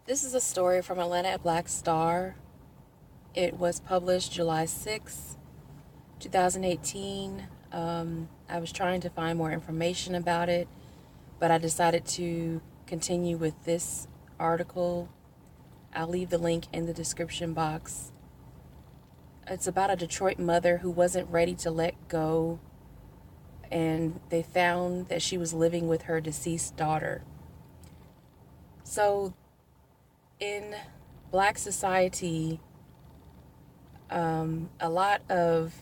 This is a story from Atlanta Black Star. It was published July 6, 2018. I was trying to find more information about it, but I decided to continue with this article. I'll leave the link in the description box. It's about a Detroit mother who wasn't ready to let go, and they found that she was living with her deceased daughter. So, in Black society, a lot of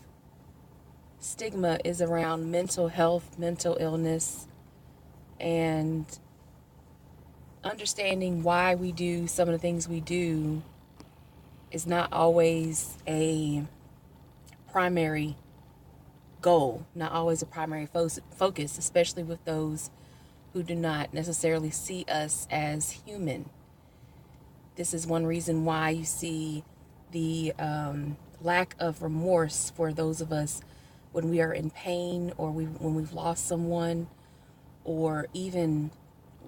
stigma is around mental health, mental illness, and understanding why we do some of the things we do is not always a primary goal, not always a primary focus, especially with those who do not necessarily see us as human. This is one reason why you see the lack of remorse for those of us when we are in pain, or when we've lost someone, or even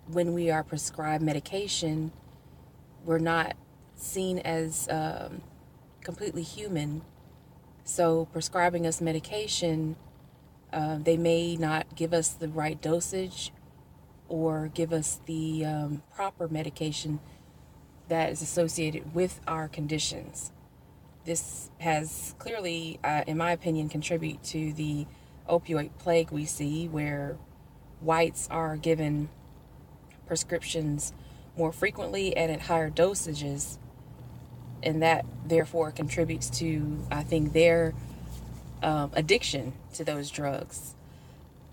when we are prescribed medication. We're not seen as completely human. So prescribing us medication, they may not give us the right dosage or give us the proper medication that is associated with our conditions. This has clearly, in my opinion, contributed to the opioid plague we see, where whites are given prescriptions more frequently and at higher dosages, and that therefore contributes to, I think, their addiction to those drugs.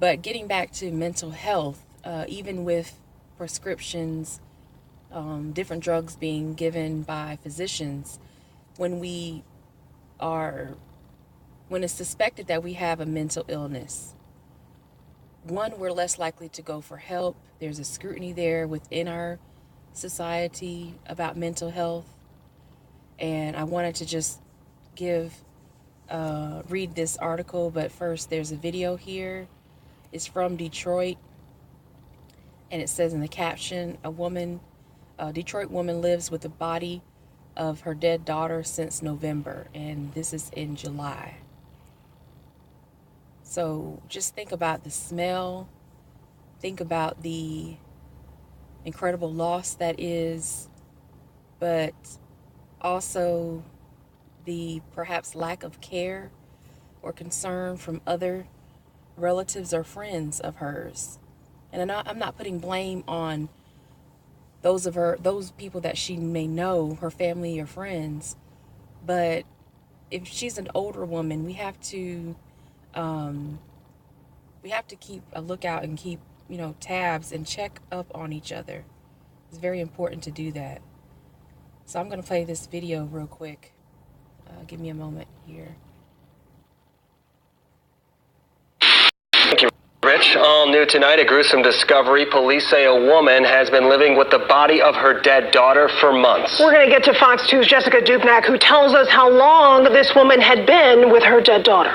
But getting back to mental health, even with prescriptions, different drugs being given by physicians, when it's suspected that we have a mental illness, one, we're less likely to go for help. There's a scrutiny there within our society about mental health. And I wanted to just read this article, but first there's a video here. It's from Detroit, and it says in the caption, a Detroit woman lives with the body of her dead daughter since November, and this is in July. So just think about the smell, think about the incredible loss that is, but also the perhaps lack of care or concern from other relatives or friends of hers. And I'm not putting blame on those people that she may know, her family or friends, but if she's an older woman, we have to keep a lookout and keep tabs and check up on each other. It's very important to do that. So I'm going to play this video real quick. Give me a moment here. Thank you, Rich. All new tonight, a gruesome discovery. Police say a woman has been living with the body of her dead daughter for months. We're going to get to Fox 2's Jessica Dupnack, who tells us how long this woman had been with her dead daughter.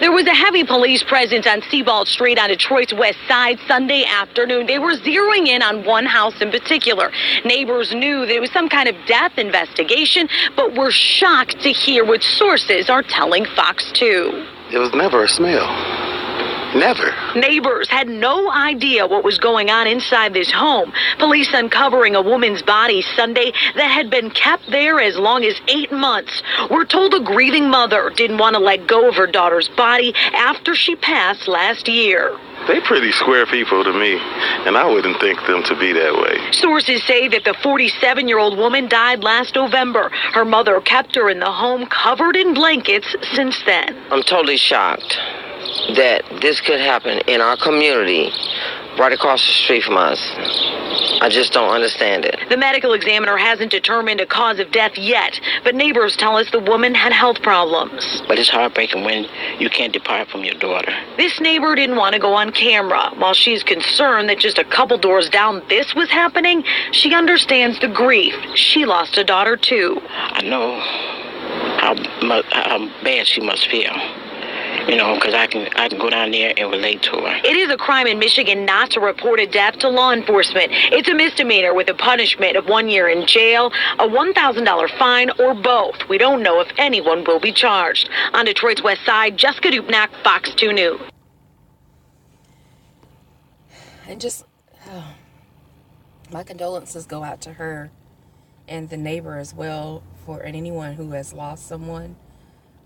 There was a heavy police presence on Sebald Street on Detroit's west side Sunday afternoon. They were zeroing in on one house in particular. Neighbors knew that it was some kind of death investigation, but were shocked to hear what sources are telling Fox 2. It was never a smell. Never. Neighbors had no idea what was going on inside this home. Police uncovering a woman's body Sunday that had been kept there as long as 8 months. We're told a grieving mother didn't want to let go of her daughter's body after she passed last year. They pretty square people to me, and I wouldn't think them to be that way. Sources say that the 47-year-old woman died last November. Her mother kept her in the home covered in blankets since then. I'm totally shocked that this could happen in our community right across the street from us. I just don't understand it. The medical examiner hasn't determined a cause of death yet, but neighbors tell us the woman had health problems. But it's heartbreaking when you can't depart from your daughter. This neighbor didn't want to go on camera. While she's concerned that just a couple doors down this was happening, she understands the grief. She lost a daughter too. I know how bad she must feel. because I can go down there and relate to her. It is a crime in Michigan not to report a death to law enforcement. It's a misdemeanor with a punishment of 1 year in jail, a $1,000 fine, or both. We don't know if anyone will be charged. On Detroit's West Side, Jessica Dupnack, Fox 2 News. And just, my condolences go out to her and the neighbor as well, and anyone who has lost someone.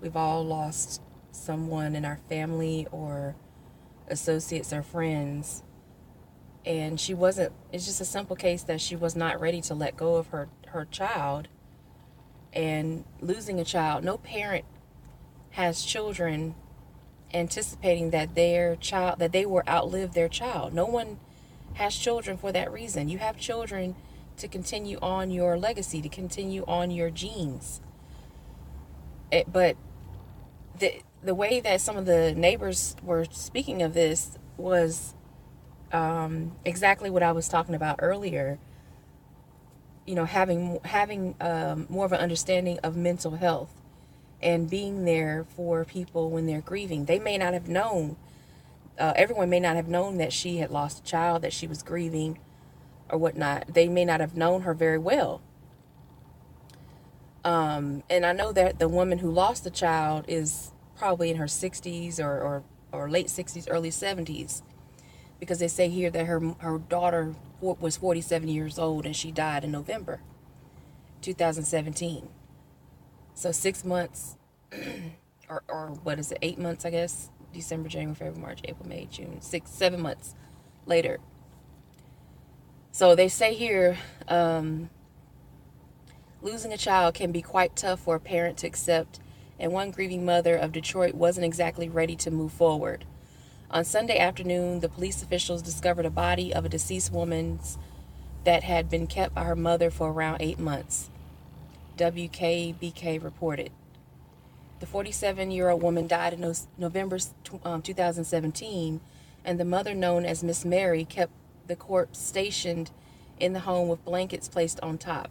We've all lost someone in our family or associates or friends. And it's just a simple case that she was not ready to let go of her child. And losing a child, no parent has children anticipating that they will outlive their child. No one has children for that reason. You have children to continue on your legacy, to continue on your genes. But the way that some of the neighbors were speaking of this was exactly what I was talking about earlier. Having more of an understanding of mental health and being there for people when they're grieving. They may not have known, everyone may not have known that she had lost a child, that she was grieving or whatnot. They may not have known her very well. And I know that the woman who lost the child is probably in her 60s or late 60s, early 70s, because they say here that her daughter was 47 years old and she died in November 2017. So 6 months, or what is it, 8 months, I guess, December, January, February, March, April, May, June, 7 months later. So they say here, losing a child can be quite tough for a parent to accept, and one grieving mother of Detroit wasn't exactly ready to move forward. On Sunday afternoon, the police officials discovered a body of a deceased woman that had been kept by her mother for around 8 months. WKBK reported. The 47-year-old woman died in November 2017, and the mother, known as Miss Mary, kept the corpse stationed in the home with blankets placed on top.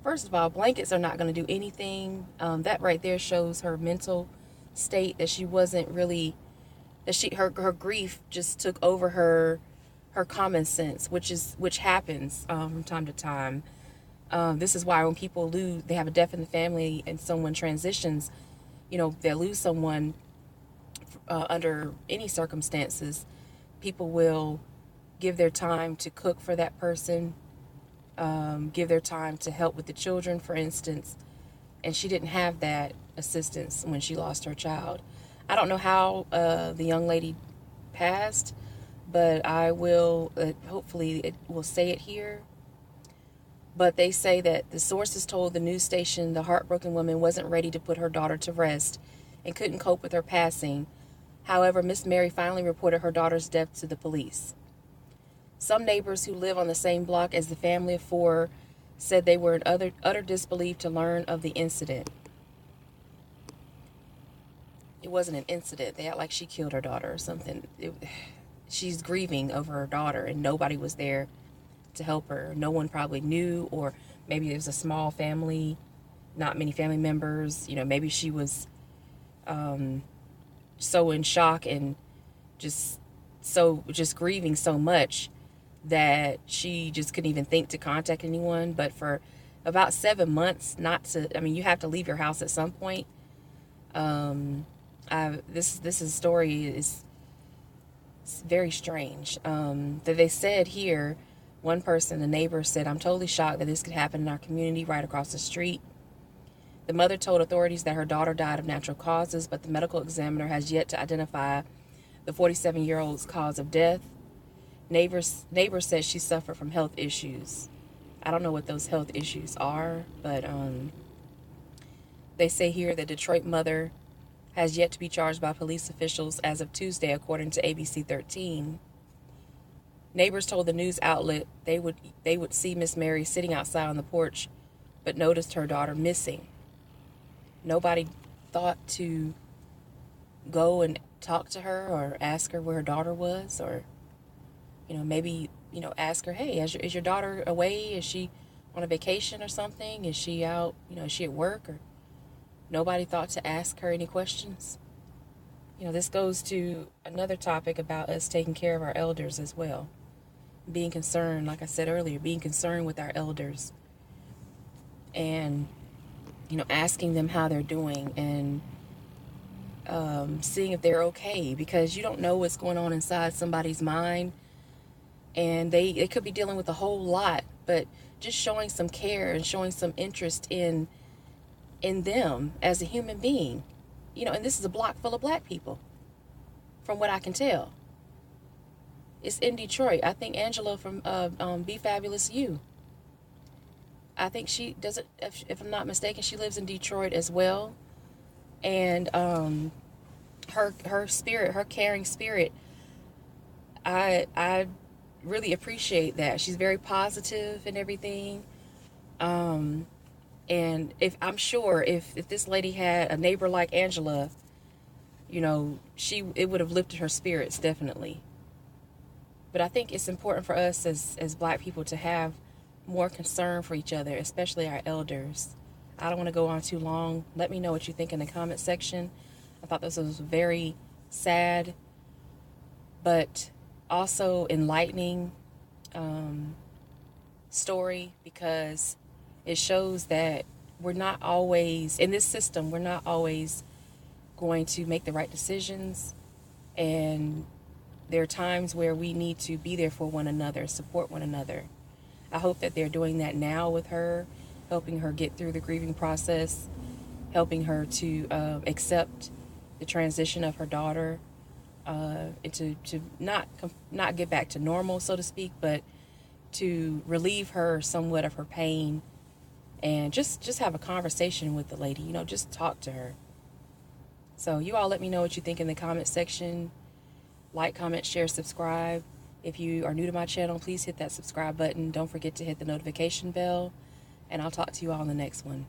First of all, blankets are not going to do anything. That right there shows her mental state, that she wasn't really, her grief just took over her common sense, which happens from time to time. This is why when people they have a death in the family and someone transitions, they lose someone under any circumstances, people will give their time to cook for that person, give their time to help with the children, for instance. And she didn't have that assistance when she lost her child. I don't know how the young lady passed, but I will, hopefully it will say it here. But they say that the sources told the news station the heartbroken woman wasn't ready to put her daughter to rest and couldn't cope with her passing. However, Miss Mary finally reported her daughter's death to the police. Some neighbors who live on the same block as the family of four said they were in utter disbelief to learn of the incident. It wasn't an incident. They act like she killed her daughter or something. She's grieving over her daughter and nobody was there to help her. No one probably knew, or maybe it was a small family, not many family members. Maybe she was so in shock and just grieving so much that she just couldn't even think to contact anyone. But for about 7 months, you have to leave your house at some point. This story is very strange. That they said here, one person, the neighbor, said, "I'm totally shocked that this could happen in our community right across the street." The mother told authorities that her daughter died of natural causes, but the medical examiner has yet to identify the 47-year-old's cause of death. Neighbor says she suffered from health issues. I don't know what those health issues are, but they say here the Detroit mother has yet to be charged by police officials as of Tuesday, according to ABC 13. Neighbors told the news outlet they would see Miss Mary sitting outside on the porch, but noticed her daughter missing. Nobody thought to go and talk to her or ask her where her daughter was, or maybe ask her, hey, is your daughter away? Is she on a vacation or something? Is she out? Is she at work? Or nobody thought to ask her any questions. This goes to another topic about us taking care of our elders as well. Being concerned, like I said earlier, being concerned with our elders and, asking them how they're doing and seeing if they're okay, because you don't know what's going on inside somebody's mind, and they could be dealing with a whole lot, but just showing some care and showing some interest in them as a human being. And this is a block full of black people, from what I can tell. It's in Detroit. I think Angela from Be Fabulous You, I think she does it, if I'm not mistaken, she lives in Detroit as well. And her spirit, her caring spirit, I really appreciate that. She's very positive and everything. And if this lady had a neighbor like Angela, it would have lifted her spirits, definitely. But I think it's important for us as black people to have more concern for each other, especially our elders. I don't want to go on too long. Let me know what you think in the comment section. I thought this was very sad, but also enlightening story, because it shows that we're not always, in this system, we're not always going to make the right decisions. And there are times where we need to be there for one another, support one another. I hope that they're doing that now with her, helping her get through the grieving process, helping her to accept the transition of her daughter, and to not get back to normal, so to speak, but to relieve her somewhat of her pain, and just have a conversation with the lady, just talk to her. So you all let me know what you think in the comment section. Like, comment, share, subscribe. If you are new to my channel, please hit that subscribe button. Don't forget to hit the notification bell, and I'll talk to you all in the next one.